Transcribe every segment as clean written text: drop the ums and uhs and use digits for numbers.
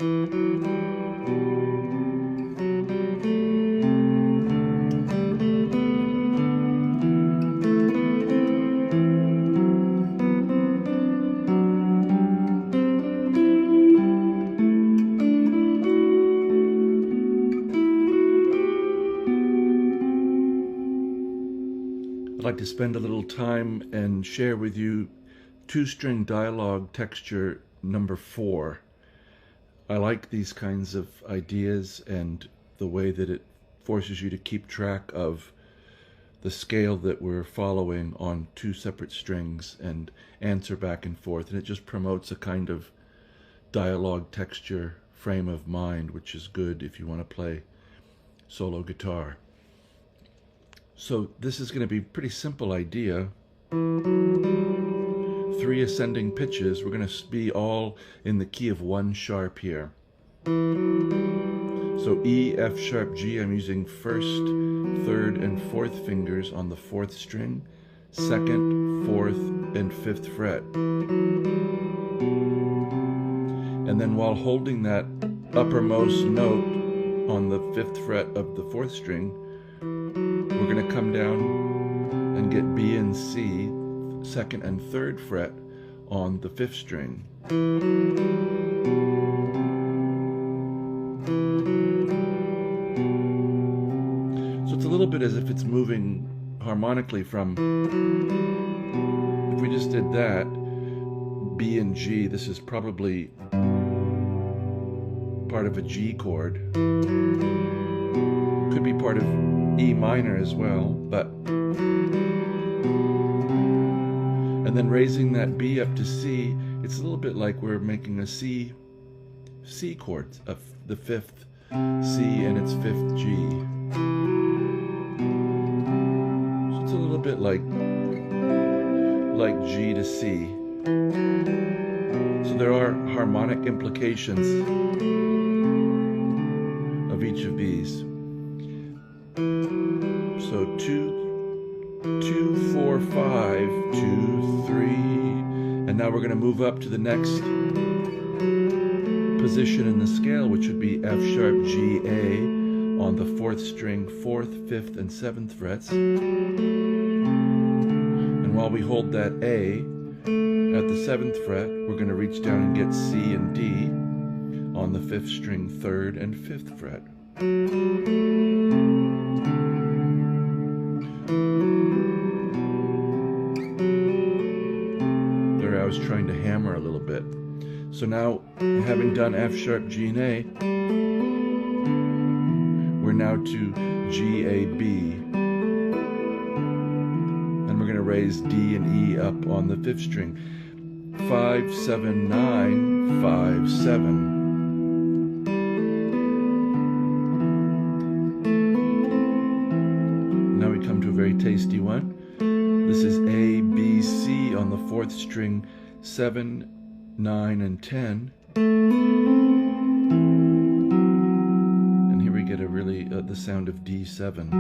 I'd like to spend a little time and share with you two-string dialogue texture number 4. I like these kinds of ideas and the way that it forces you to keep track of the scale that we're following on two separate strings and answer back and forth, and it just promotes a kind of dialogue texture frame of mind, which is good if you want to play solo guitar. So this is going to be a pretty simple idea. 3 ascending pitches. We're going to be all in the key of 1 sharp here. So E, F sharp, G, I'm using 1st, 3rd, and 4th fingers on the 4th string, 2nd, 4th, and 5th fret. And then while holding that uppermost note on the 5th fret of the 4th string, we're going to come down and get B and C, 2nd and 3rd fret on the 5th string. So it's a little bit as if it's moving harmonically from, if we just did that, B and G, this is probably part of a G chord. Could be part of E minor as well, but and then raising that B up to C, it's a little bit like we're making a C chord, of the 5th C and its 5th G. So it's a little bit like G to C. So there are harmonic implications of each of these. So 2, 4, 5, 2, 3, and now we're going to move up to the next position in the scale, which would be F sharp, G, A on the 4th string, 4th, 5th, and 7th frets. And while we hold that A at the 7th fret, we're going to reach down and get C and D on the 5th string, 3rd, and 5th fret. I was trying to hammer a little bit. So now, having done F sharp, G, and A, we're now to G, A, B. And we're going to raise D and E up on the 5th string. 5, 7, 9, 5, 7. Now we come to a very tasty one. This is A, B, C on the 4th string, 7, 9, and 10. And here we get a really, the sound of D7.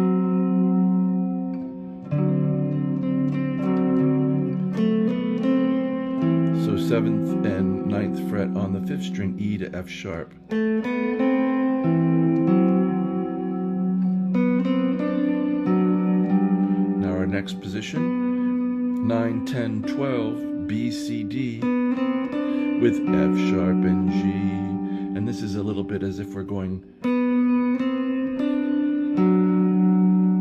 So 7th and 9th fret on the 5th string, E to F sharp. Now our next position, 9, 10, 12, B, C, D with F sharp and G. And this is a little bit as if we're going,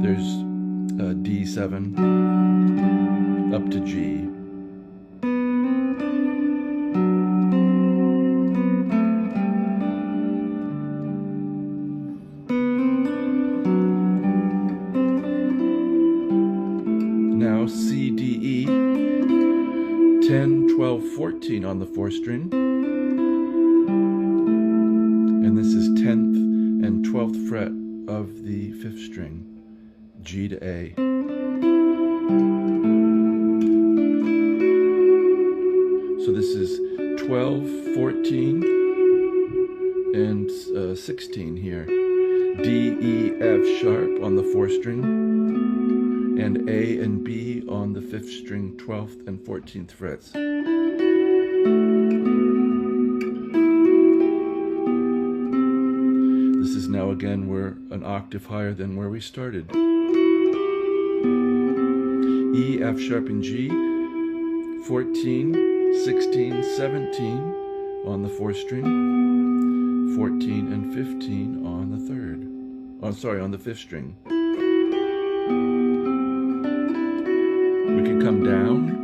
there's D7 up to G. Now C, D, E, 10, 12, 14 on the 4th string. And this is 10th and 12th fret of the 5th string, G to A. So this is 12, 14, and 16 here. D, E, F sharp on the 4th string, and A and B on the 5th string, 12th and 14th frets. again, we're an octave higher than where we started. E, F sharp, and G, 14, 16, 17 on the 4th string, 14 and 15 on the 3rd. Oh, sorry, on the 5th string. We can come down.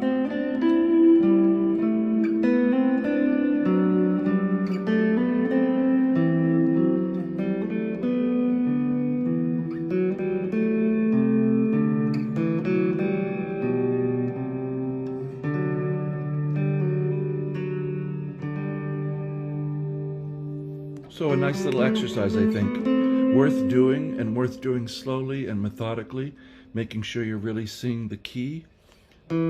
So a nice little exercise, I think. Worth doing, and worth doing slowly and methodically, making sure you're really seeing the key. I'm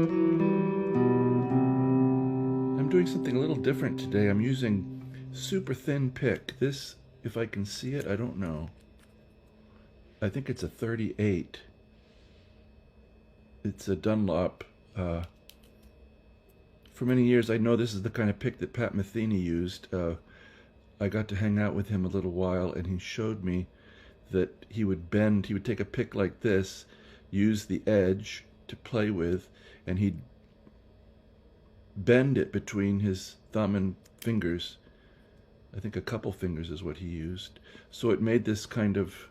doing something a little different today. I'm using super thin pick. This, if I can see it, I don't know. I think it's a 38. It's a Dunlop. For many years, I know this is the kind of pick that Pat Metheny used. I got to hang out with him a little while, and he showed me that he would take a pick like this, use the edge to play with, and he'd bend it between his thumb and fingers. I think a couple fingers is what he used. So it made this kind of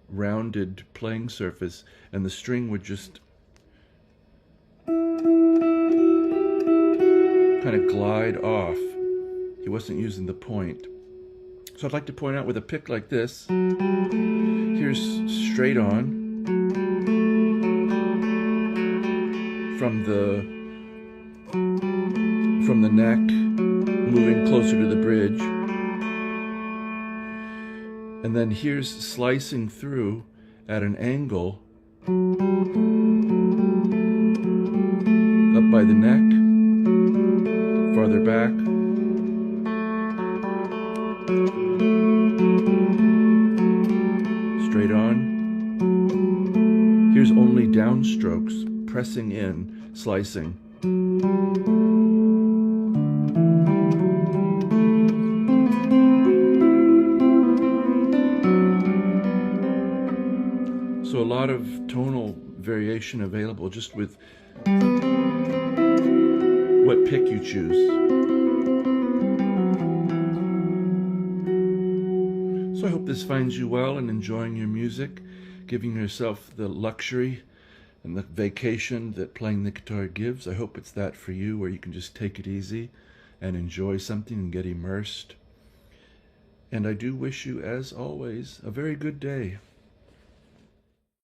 rounded playing surface, and the string would just kind of glide off. He wasn't using the point. So I'd like to point out with a pick like this, here's straight on from the neck, moving closer to the bridge. And then here's slicing through at an angle up by the neck, farther back. Straight on. Here's only downstrokes, pressing in, slicing. So a lot of tonal variation available just with what pick you choose. So I hope this finds you well and enjoying your music, giving yourself the luxury and the vacation that playing the guitar gives. I hope it's that for you, where you can just take it easy and enjoy something and get immersed. And I do wish you, as always, a very good day.